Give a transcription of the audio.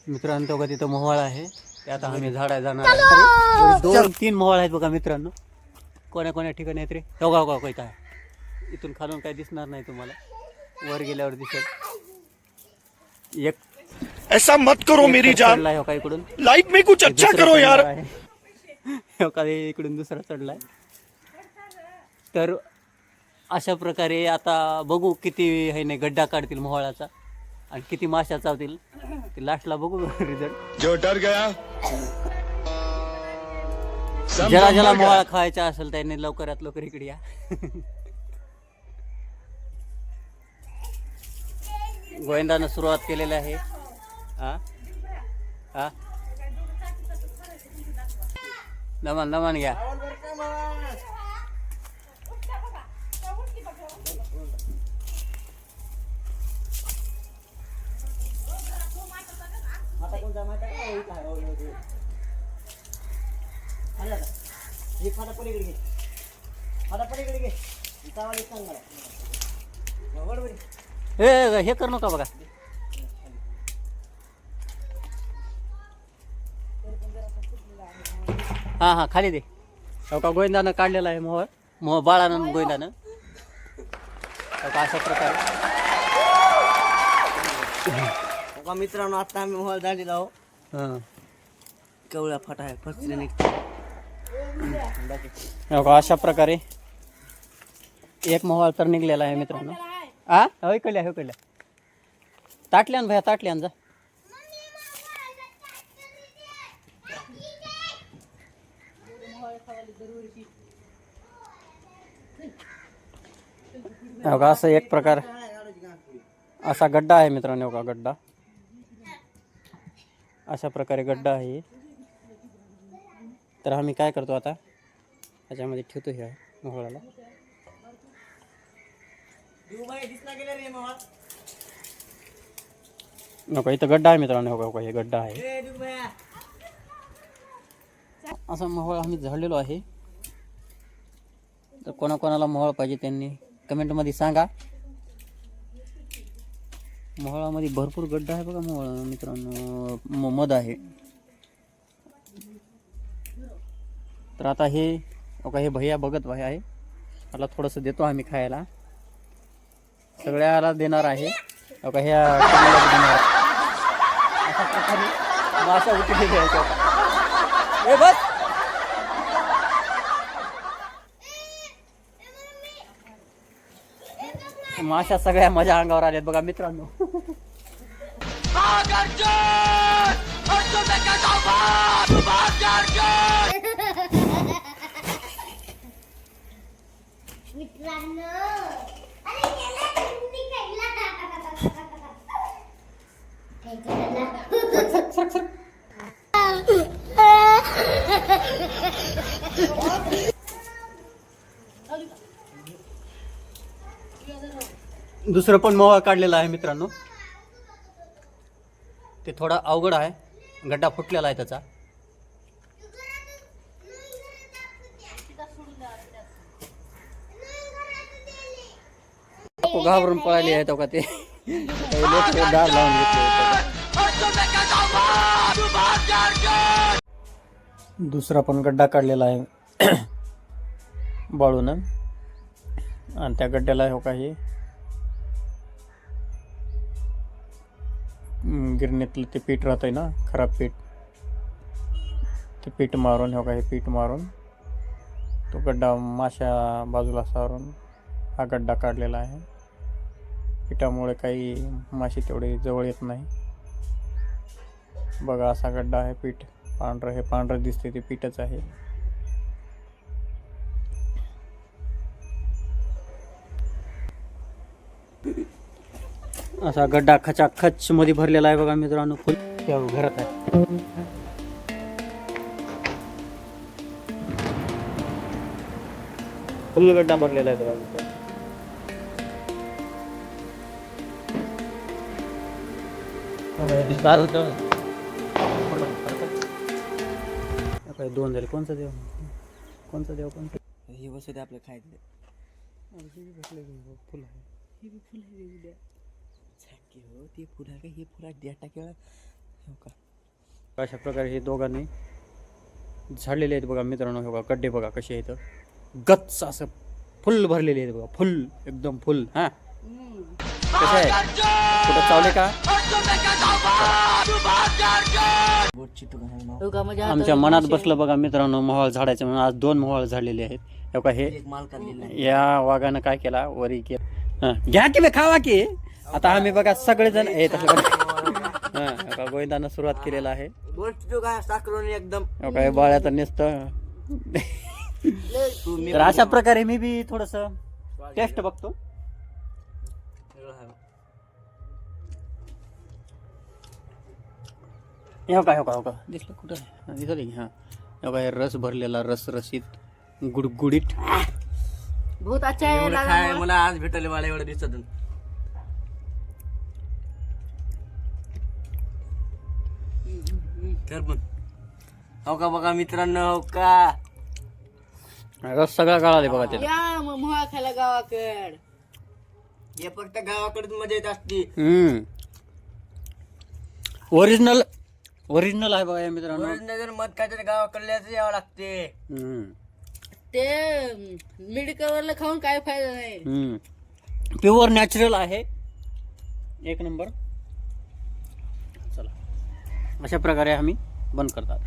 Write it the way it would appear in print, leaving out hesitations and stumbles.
मित्रांनो तो का तिथं मोहळ आहे ते आता आम्ही झाडा जाणार आहे. 2-3 मोहळ आहेत बघा मित्रांनो. कोण्या कोण्या ठिकाणी आहेत रे. हो काय इथून खालून काय दिसणार नाही तुम्हाला, वर गेल्यावर दिसेल. एक ऐसा मत करो मेरी जान, लाइफ में कुछ अच्छा करो यार. इकडून दुसरा चढलाय. तर अशा प्रकारे आता बघू किती आहे नाही गड्डा काढतील मोहळाचा आणि किती माशा चावतील ते लास्टला बघू रिझल्ट. जो डर गया ज्याला मोहळा खायचा असेल त्यांनी लवकरात लवकर इकडे या. गोविंदानं सुरुवात केलेली आहे. नमन घ्या. हे कर नका बघा. हा खाली दे. हो का गोविंदानं काढलेला आहे मोहळ बाळानं गोविंदानं. अशा प्रकारे मित्रांनो आता आम्ही मोहळ झालेला आहो. केवढा फाटा आहे फसले निघतो. अशा प्रकारे एक मोहळ तर निघलेला आहे मित्रांनो. इकडल्या ताटल्यान भया ताटल्यान जा. असं एक प्रकार असा गड्डा आहे मित्रांनो. का गड्डा अशा प्रकारे गड्डा आहे. तर आम्ही काय करतो आता त्याच्यामध्ये ठेवतो हे मोहळाला. नको इथं गड्डा आहे मित्रांनो. हो हे गड्डा आहे. असा मोहळ आम्ही झाडलेलो आहे. तर कोणाकोणाला मोहळ पाहिजे त्यांनी कमेंटमध्ये सांगा. मोहळामध्ये भरपूर गड्डा आहे बघा मोहळ मित्रांनो. मध आहे. तर आता हे भैया बघत भाई आहे. मला थोडंसं देतो आम्ही खायला. सगळ्याला देणार आहे. ह्या देणार. अशा प्रकारे माशा उठली घ्यायच्या. बस माशा सगळ्या माझ्या अंगावर आल्यात बघा मित्रांनो. दुसरं पण मोहळ काढलेला आहे मित्रांनो. ते थोडा अवघड आहे. गड्डा फुटलेला आहे त्याचा. घाबरून पळाली आहे तो का ते लोक दार लावून घेतले. दुसरा पण गड्डा काढलेला आहे बाळून. आणि त्या गड्ड्याला हो काही गिरणीतलं ते पीठ राहतंय ना खराब पीठ. ते पीठ मारून हो काही पीठ मारून तो गड्डा माशा बाजूला सारून हा गड्डा काढलेला आहे. पिठामुळे काही माशी तेवढे जवळ येत नाही. बघा असा गड्डा आहे. पीठ पांढरं हे पांढरं दिसते ते पीठच आहे. असा गड्डा खचाखच मध्ये भरलेला आहे बघा मित्रांनो. फुल घरात आहे. फुल गड्डा भरलेला आहे बघा. दोन झाले. कोणचा देव हे वस्तू आपलं खायचं. फुल आहे. हो ते फुला का हे फुला डेटा केला हो का. अशा प्रकारे हे दोघांनी झाडलेले आहेत बघा मित्रांनो. हे बघा गड्डे बघा कसे आहेत, गच्च असं फुल भरलेले आहेत बघा, फुल एकदम फुल. हा कसे आहे, कुठं चावले का? आमच्या मनात बसलं बघा मित्रांनो मोहळ झाडायचं म्हणून आज 2 मोहळ झालेले आहेत. हे बघा हे माल काढलेला या वाघानं काय केला वरी केलं. हा घ्या की बे खावा की. आता आम्ही बघा सगळेजण येत हा गोविंदानं सुरुवात केलेला आहे. साखरून एकदम काय बाळ्याचं नुसतं. तर अशा प्रकारे मी बी थोडस टेस्ट बघतो. हो का दिसलं कुठं दिसलं की. हा हे रस भरलेला रसरशीत गुडगुडीत. बहुत अच्छा आहे. मला आज भेटले मला एवढं दिसत. तर पण हो का बघा मित्रांनो, हो का रस सगळा काढाले बघा त्याला. या मोहळा खायला गावाकड. हे फक्त गावाकडे मजा येत असते. ओरिजिनल आहे बघा या मित्रांनो. जर मध खायचं गावाकडल्याच यावं लागते. ते मेडिकल खाऊन काय फायदा नाही. प्युअर नॅचरल आहे, 1 नंबर. चला अशा प्रकारे आम्ही बंद करतात.